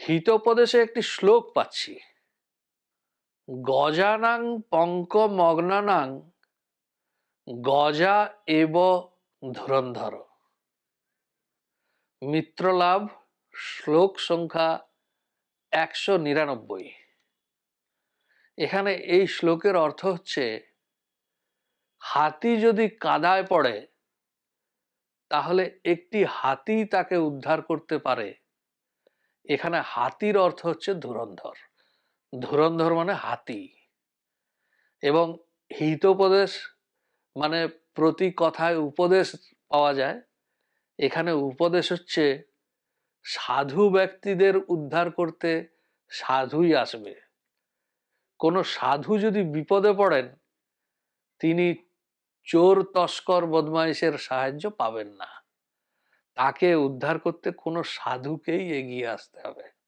হিতোপদেশে একটি শ্লোক পাচ্ছি, গজানাং পঙ্কমগ্নানাং গজা এব ধুরন্ধর। মিত্রলাভ, শ্লোক সংখ্যা 199। এখানে এই শ্লোকের অর্থ হচ্ছে, হাতি যদি কাদায় পড়ে তাহলে একটি হাতি তাকে উদ্ধার করতে পারে। এখানে হাতির অর্থ হচ্ছে ধুরন্ধর। ধুরন্ধর মানে হাতি। এবং হিতোপদেশ মানে প্রতি কথায় উপদেশ পাওয়া যায়। এখানে উপদেশ হচ্ছে, সাধু ব্যক্তিদের উদ্ধার করতে সাধুই আসবে। কোনো সাধু যদি বিপদে পড়েন, তিনি চোর তস্কর বদমাইশের সাহায্য পাবেন না। তাকে উদ্ধার করতে কোনো সাধুকেই এগিয়ে আসতে হবে।